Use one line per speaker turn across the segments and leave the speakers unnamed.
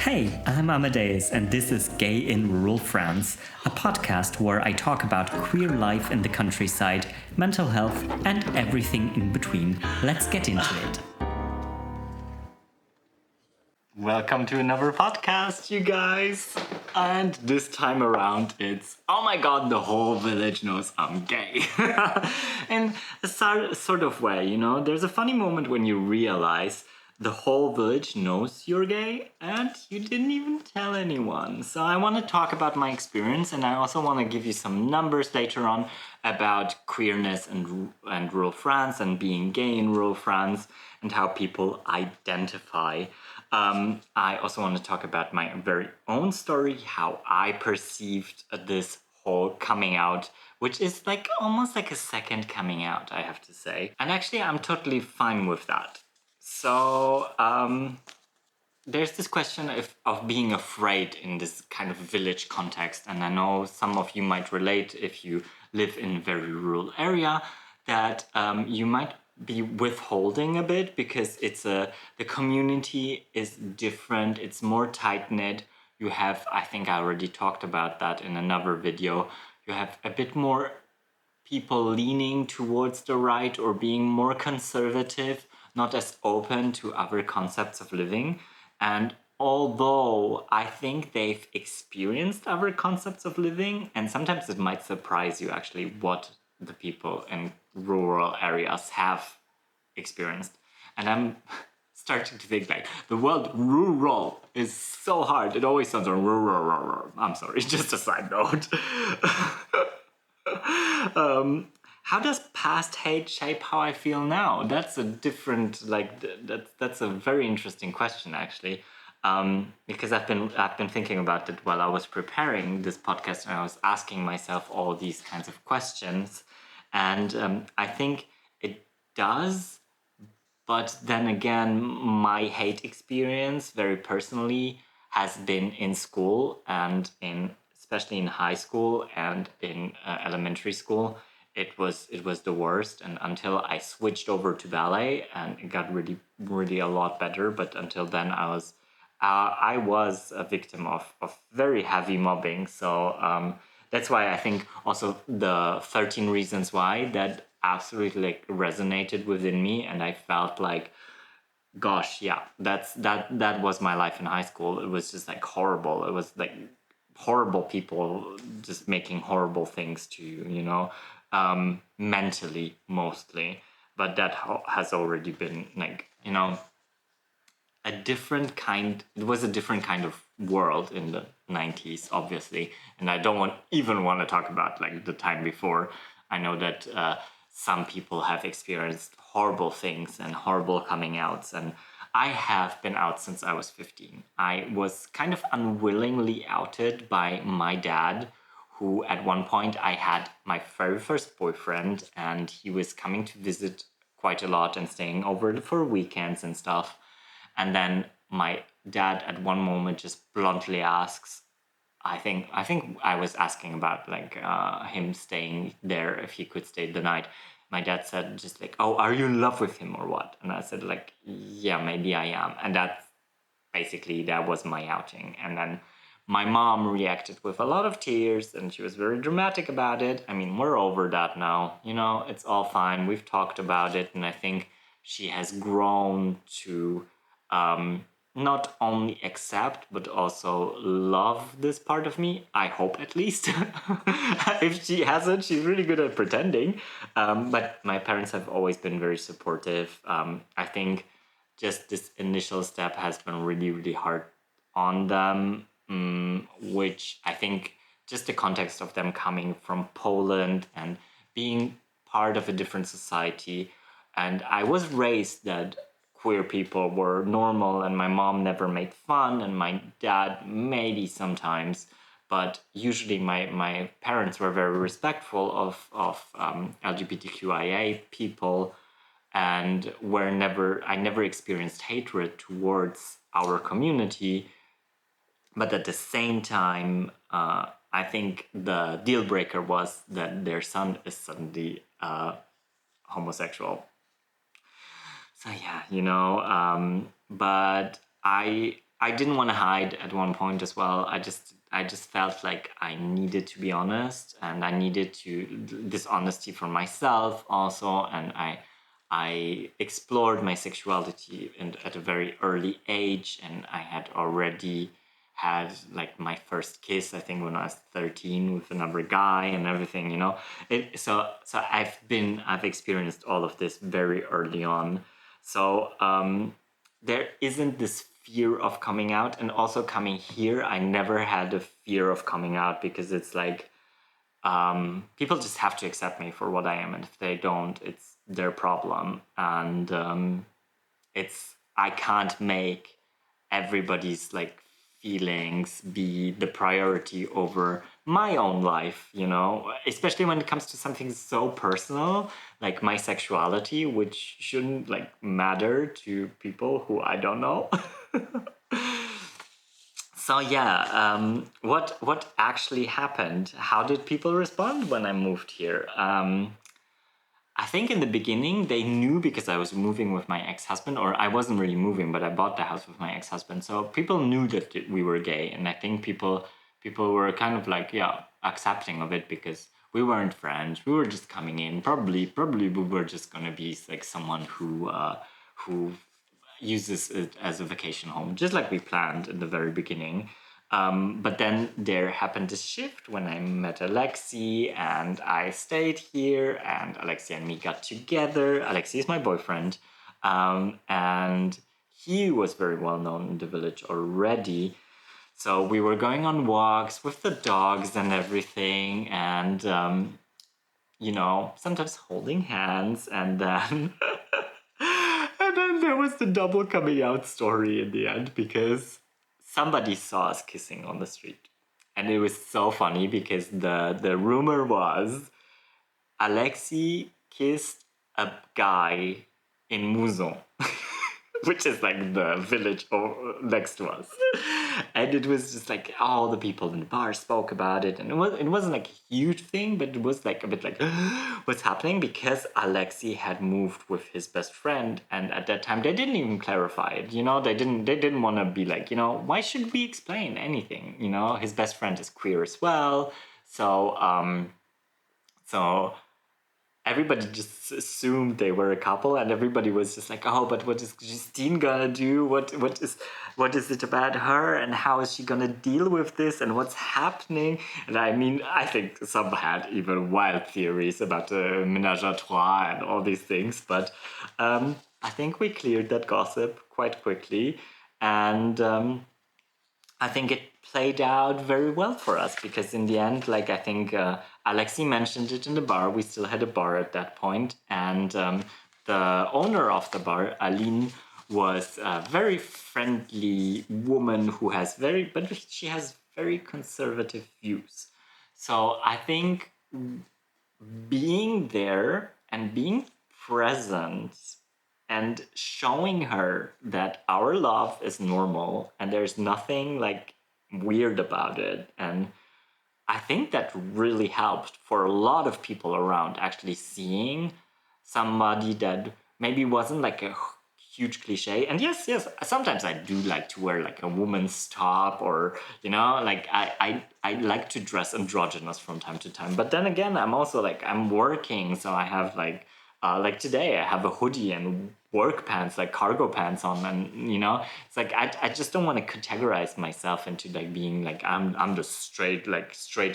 Hey, I'm Amadeus, and this is Gay in Rural France, a podcast where I talk about queer life in the countryside, mental health, and everything in between. Let's get into it. Welcome to another podcast, you guys. And this time around, it's, oh my god, the whole village knows I'm gay. In a sort of way, you know, there's a funny moment when you realize the whole village knows you're gay and you didn't even tell anyone. So I want to talk about my experience, and I also want to give you some numbers later on about queerness and rural France and being gay in rural France and how people identify. I also want to talk about my very own story, how I perceived this whole coming out, which is like almost like a second coming out, I have to say. And actually, I'm totally fine with that. So there's this question of being afraid in this kind of village context. And I know some of you might relate if you live in a very rural area that you might be withholding a bit because the community is different. It's more tight-knit. You have, I think I already talked about that in another video, you have a bit more people leaning towards the right or being more conservative, not as open to other concepts of living. And although I think they've experienced other concepts of living, and sometimes it might surprise you actually what the people in rural areas have experienced. And I'm starting to think like the word rural is so hard. It always sounds like rural. I'm sorry, just a side note. How does past hate shape how I feel now? That's a different, that's a very interesting question actually, because I've been thinking about it while I was preparing this podcast, and I was asking myself all these kinds of questions, and I think it does. But then again, my hate experience, very personally, has been in school and especially in high school and in elementary school. It was the worst, and until I switched over to ballet, and it got really, really a lot better. But until then, I was a victim of very heavy mobbing. So that's why I think also the 13 Reasons Why that absolutely resonated within me, and I felt like, gosh, yeah, that was my life in high school. It was just horrible. It was horrible people just making horrible things to you, you know. Mentally mostly, but that has already been a different kind. It was a different kind of world in the 90s, obviously, and I don't even want to talk about the time before. I know that some people have experienced horrible things and horrible coming outs, and I have been out since I was 15. I was kind of unwillingly outed by my dad, who at one point I had my very first boyfriend, and he was coming to visit quite a lot and staying over for weekends and stuff. And then my dad at one moment just bluntly asks, I think I was asking about him staying there, if he could stay the night. My dad said just oh, are you in love with him or what? And I said yeah, maybe I am. And that was my outing. And then my mom reacted with a lot of tears, and she was very dramatic about it. I mean, we're over that now. You know, it's all fine. We've talked about it, and I think she has grown to not only accept, but also love this part of me. I hope, at least. If she hasn't, she's really good at pretending. But my parents have always been very supportive. I think just this initial step has been really, really hard on them. Which I think just the context of them coming from Poland and being part of a different society. And I was raised that queer people were normal, and my mom never made fun, and my dad maybe sometimes, but usually my parents were very respectful of LGBTQIA people, and I never experienced hatred towards our community. But at the same time, I think the deal breaker was that their son is suddenly homosexual. So yeah, but I I didn't want to hide at one point as well. I just felt like I needed to be honest, and I needed this honesty for myself also, and I explored my sexuality at a very early age, and I had already had like my first kiss, I think when I was 13 with another guy and everything, you know. So I've experienced all of this very early on. So there isn't this fear of coming out, and also coming here, I never had a fear of coming out because it's like people just have to accept me for what I am, and if they don't, it's their problem. And it's I can't make everybody's like feelings be the priority over my own life, you know, especially when it comes to something so personal like my sexuality, which shouldn't like matter to people who I don't know. So yeah, what actually happened? How did people respond when I moved here? I think in the beginning they knew because I was moving with my ex-husband, or I wasn't really moving, but I bought the house with my ex-husband. So people knew that we were gay, and I think people were kind of like, yeah, accepting of it because we weren't friends. We were just coming in. Probably we were just gonna be like someone who uses it as a vacation home, just like we planned in the very beginning. But then there happened a shift when I met Alexi and I stayed here, and Alexi and me got together. Alexi is my boyfriend, and he was very well known in the village already. So we were going on walks with the dogs and everything, and you know, sometimes holding hands, and then and then there was the double coming out story in the end because somebody saw us kissing on the street. And it was so funny because the rumor was Alexi kissed a guy in Mouzon, which is like the village next to us. And it was just like all the people in the bar spoke about it, and it wasn't like a huge thing, but it was like a bit like what's happening, because Alexi had moved with his best friend, and at that time they didn't even clarify it. You know, they didn't want to be like, you know, why should we explain anything? You know, his best friend is queer as well, so everybody just assumed they were a couple, and everybody was just like, oh, but what is Justine gonna do? What is it about her, and how is she gonna deal with this, and what's happening? And I mean, I think some had even wild theories about the ménage à trois and all these things, but I think we cleared that gossip quite quickly, and I think it played out very well for us because in the end, like I think Alexi mentioned it in the bar. We still had a bar at that point, and the owner of the bar, Aline, was a very friendly woman who has but she has very conservative views. So I think being there and being present and showing her that our love is normal and there's nothing like weird about it. And I think that really helped for a lot of people around, actually seeing somebody that maybe wasn't like a huge cliche. And yes, sometimes I do like to wear like a woman's top, or you know, like I like to dress androgynous from time to time. But then again, I'm also like, I'm working, so I have like today I have a hoodie and work pants, like cargo pants on, and you know, it's like I just don't want to categorize myself into like being like I'm the straight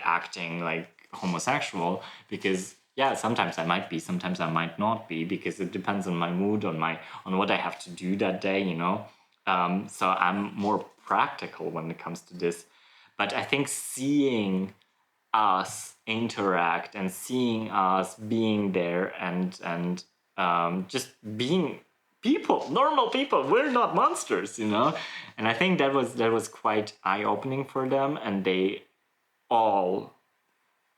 acting like homosexual, because yeah, sometimes I might be, sometimes I might not be, because it depends on my mood, on what I have to do that day, you know. So I'm more practical when it comes to this. But I think seeing us interact and seeing us being there and just being people, normal people, we're not monsters, you know. And I think that was quite eye-opening for them, and they all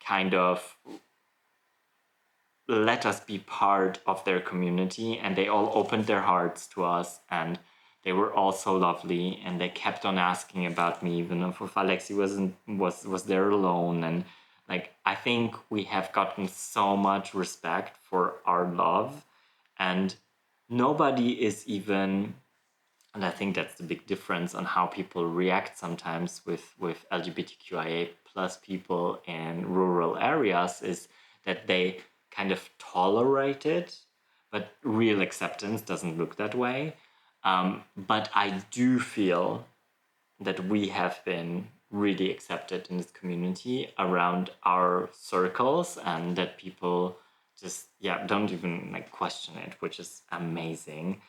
kind of let us be part of their community, and they all opened their hearts to us, and they were all so lovely, and they kept on asking about me even if Alexi was there alone. And like, I think we have gotten so much respect for our love, and nobody is even And I think that's the big difference on how people react sometimes with LGBTQIA plus people in rural areas, is that they kind of tolerate it, but real acceptance doesn't look that way. But I do feel that we have been really accepted in this community around our circles, and that people just don't even like question it, which is amazing.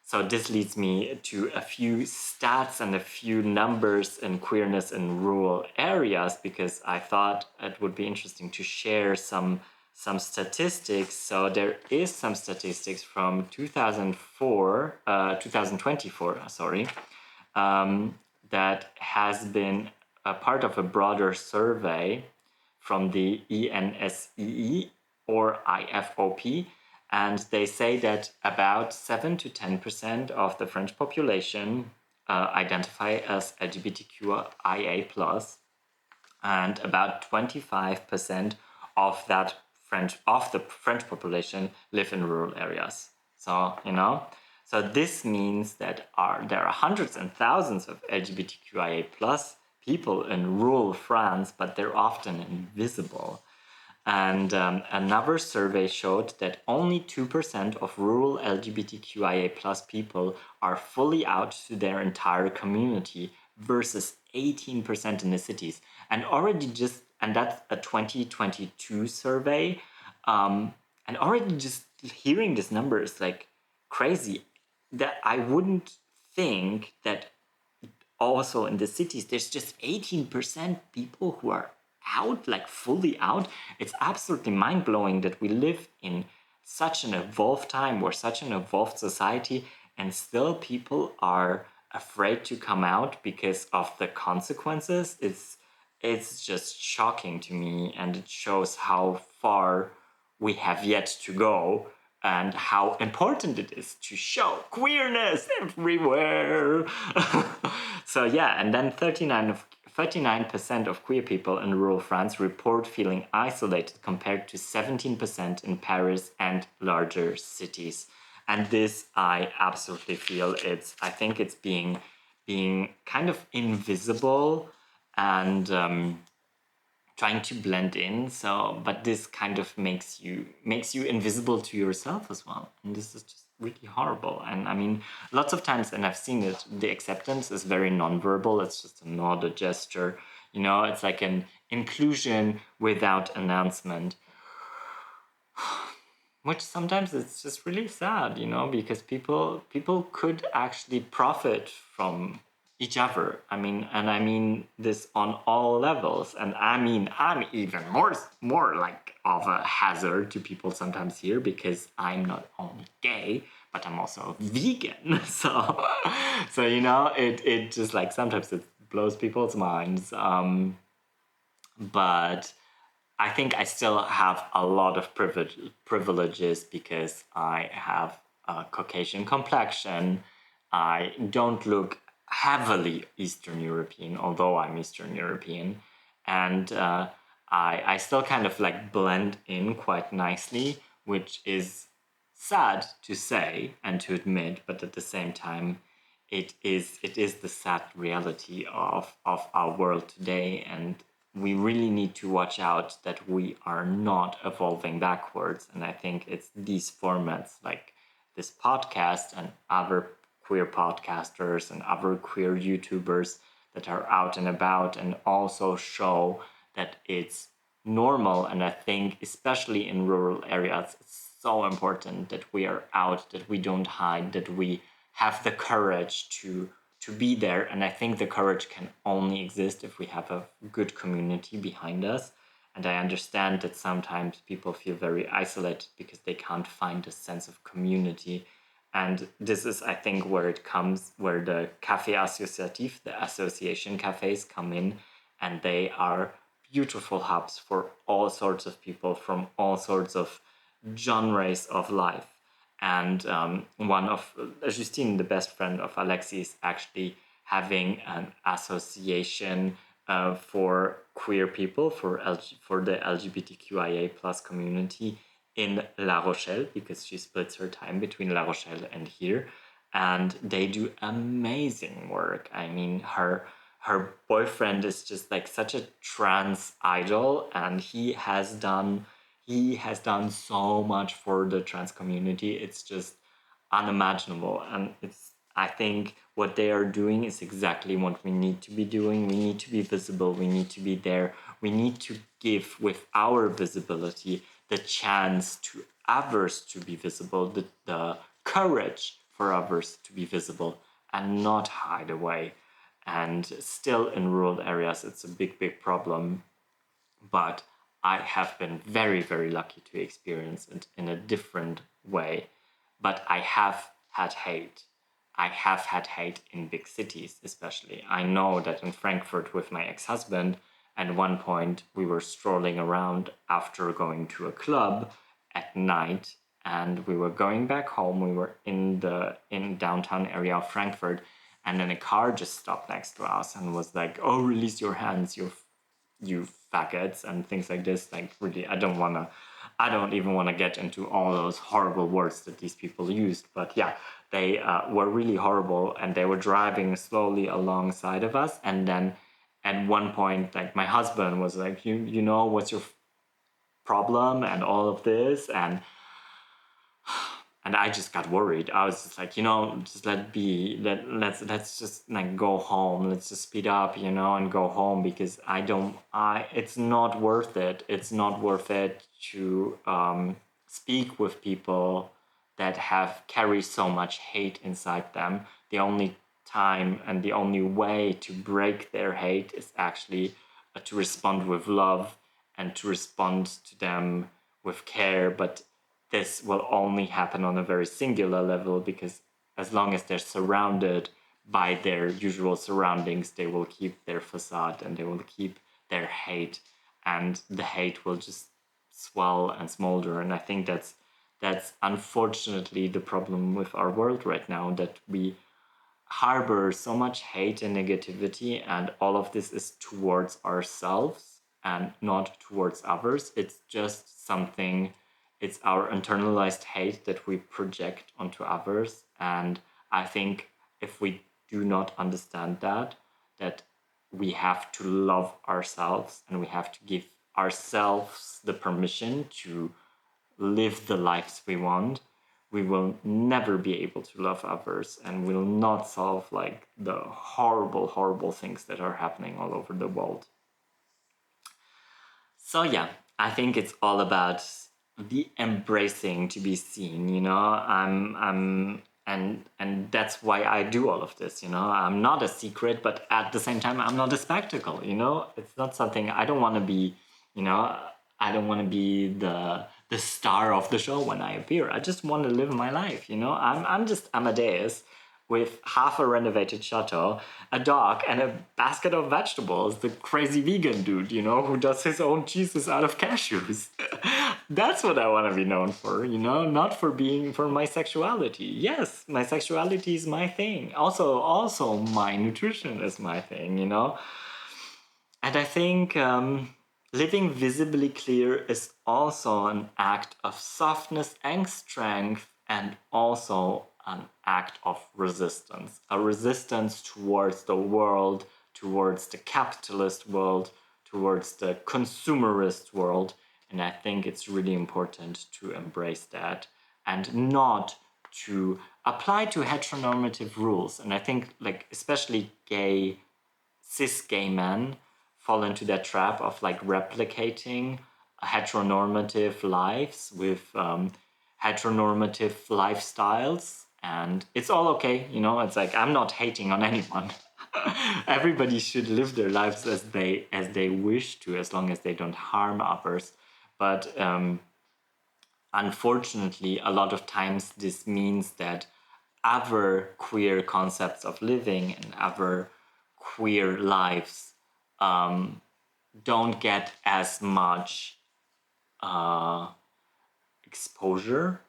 So this leads me to a few stats and a few numbers in queerness in rural areas, because I thought it would be interesting to share some statistics. So there is some statistics from 2024, sorry, that has been a part of a broader survey from the ENSEE or IFOP, and they say that about 7 to 10% of the French population identify as LGBTQIA+, and about 25% of the French population live in rural areas. So, so this means that there are hundreds and thousands of LGBTQIA+ people in rural France, but they're often invisible. And another survey showed that only 2% of rural LGBTQIA+ people are fully out to their entire community versus 18% in the cities. And that's a 2022 survey. And already just hearing this number is like crazy. That I wouldn't think that also in the cities there's just 18% people who are out, like fully out. It's absolutely mind-blowing that we live in such an evolved time or such an evolved society, and still people are afraid to come out because of the consequences. It's just shocking to me, and it shows how far we have yet to go and how important it is to show queerness everywhere. So and then 39% of queer people in rural France report feeling isolated, compared to 17% in Paris and larger cities. And this, I absolutely feel, I think it's being kind of invisible and trying to blend in. So, but this kind of makes you invisible to yourself as well, and this is just really horrible. And I mean, lots of times, and I've seen it, the acceptance is very nonverbal. It's just a nod, a gesture. It's like an inclusion without announcement, which sometimes it's just really sad, because people could actually profit from each other. I mean this on all levels. And I mean, I'm even more like of a hazard to people sometimes here, because I'm not only gay, but I'm also vegan. So it just like sometimes it blows people's minds. But I think I still have a lot of privileges, because I have a Caucasian complexion. I don't look heavily Eastern European, although I'm Eastern European. And I still kind of like blend in quite nicely, which is sad to say and to admit, but at the same time, it is the sad reality of our world today. And we really need to watch out that we are not evolving backwards. And I think it's these formats like this podcast and other queer podcasters and other queer YouTubers that are out and about and also show that it's normal. And I think especially in rural areas, it's so important that we are out, that we don't hide, that we have the courage to be there. And I think the courage can only exist if we have a good community behind us. And I understand that sometimes people feel very isolated because they can't find a sense of community. And this is, I think, where the Café Associatif, the association cafes, come in. And they are beautiful hubs for all sorts of people from all sorts of genres of life. And one of Justine, the best friend of Alexi, is actually having an association for queer people, for the LGBTQIA plus community in La Rochelle, because she splits her time between La Rochelle and here. and they do amazing work. I mean, her boyfriend is just like such a trans idol, and he has done so much for the trans community. It's just unimaginable, and I think what they are doing is exactly what we need to be doing. We need to be visible, we need to be there, we need to give with our visibility the chance to others to be visible, the courage for others to be visible and not hide away. And still in rural areas it's a big problem, but I have been very, very lucky to experience it in a different way. But I have had hate. I have had hate in big cities, especially. I know that in Frankfurt with my ex-husband, at one point we were strolling around after going to a club at night, and we were going back home. We were in downtown area of Frankfurt, and then a car just stopped next to us and was like, "Oh, release your hands, you faggots," and things like this. Like, really, I don't even want to get into all those horrible words that these people used. But yeah, they were really horrible, and they were driving slowly alongside of us. And then at one point, like, my husband was like, you know, what's your problem and all of this, and I just got worried. I was just like, just let's just like go home. Let's just speed up, and go home, because it's not worth it. It's not worth it to speak with people that carry so much hate inside them. The only time and the only way to break their hate is actually to respond with love and to respond to them with care. But this will only happen on a very singular level, because as long as they're surrounded by their usual surroundings, they will keep their facade and they will keep their hate, and the hate will just swell and smolder. And I think that's unfortunately the problem with our world right now, that we harbor so much hate and negativity, and all of this is towards ourselves and not towards others. It's just something, it's our internalized hate that we project onto others. And I think if we do not understand that we have to love ourselves, and we have to give ourselves the permission to live the lives we want, we will never be able to love others, and will not solve like the horrible things that are happening all over the world. So yeah, I think it's all about the embracing to be seen. And that's why I do all of this. I'm not a secret, but at the same time I'm not a spectacle. It's not something I don't want to be. I don't want to be the star of the show when I appear. I just want to live my life. I'm just Amadeus with half a renovated chateau, a dog, and a basket of vegetables. The crazy vegan dude, who does his own cheeses out of cashews. That's what I want to be known for, not for my sexuality. Yes, my sexuality is my thing. Also, my nutrition is my thing, And I think living visibly clear is also an act of softness and strength, and also an act of resistance. A resistance towards the world, towards the capitalist world, towards the consumerist world. And I think it's really important to embrace that, and not to apply to heteronormative rules. And I think, like, especially cis gay men fall into that trap of like replicating heteronormative lives with heteronormative lifestyles. And it's all okay, it's like, I'm not hating on anyone. Everybody should live their lives as they wish to, as long as they don't harm others. But unfortunately, a lot of times this means that other queer concepts of living and other queer lives don't get as much exposure,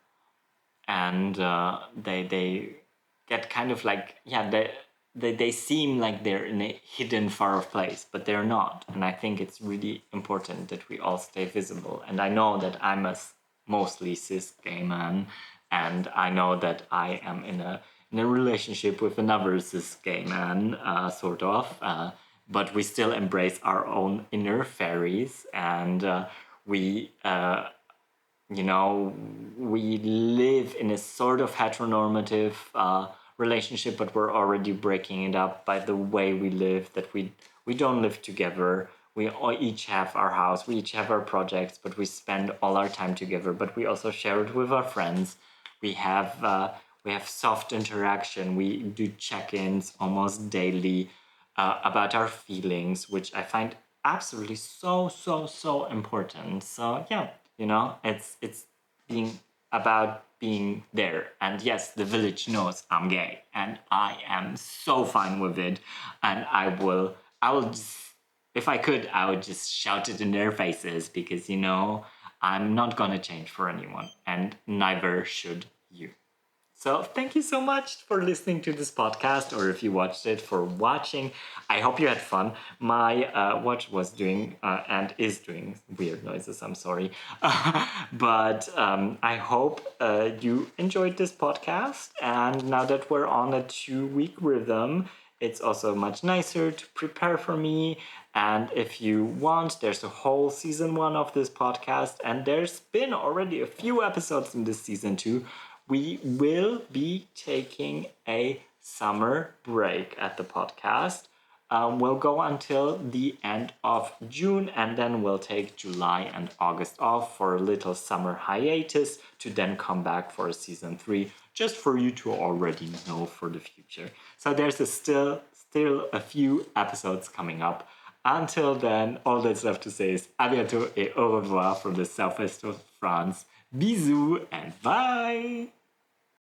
and they get kind of like, they seem like they're in a hidden far off place, but they're not. And I think it's really important that we all stay visible. And I know that I'm a mostly cis gay man, and I know that I am in a relationship with another cis gay man, sort of. But we still embrace our own inner fairies, and we we live in a sort of heteronormative relationship, but we're already breaking it up by the way we live, that we don't live together. We all each have our house, we each have our projects, but we spend all our time together, but we also share it with our friends. We have soft interaction. We do check-ins almost daily about our feelings, which I find absolutely so important. So yeah, it's being about being there. And yes, the village knows I'm gay, and I am so fine with it. And I will just, if I could, I would just shout it in their faces, because I'm not gonna change for anyone, and neither should you. So thank you so much for listening to this podcast, or if you watched it, for watching. I hope you had fun. My watch was doing and is doing weird noises, I'm sorry. But I hope you enjoyed this podcast. And now that we're on a 2-week rhythm, it's also much nicer to prepare for me. And if you want, there's a whole season 1 of this podcast, and there's been already a few episodes in this season 2. We will be taking a summer break at the podcast. We'll go until the end of June, and then we'll take July and August off for a little summer hiatus, to then come back for a season 3, just for you to already know for the future. So there's still a few episodes coming up. Until then, all that's left to say is à bientôt et au revoir from the southwest of France. Bisous and bye!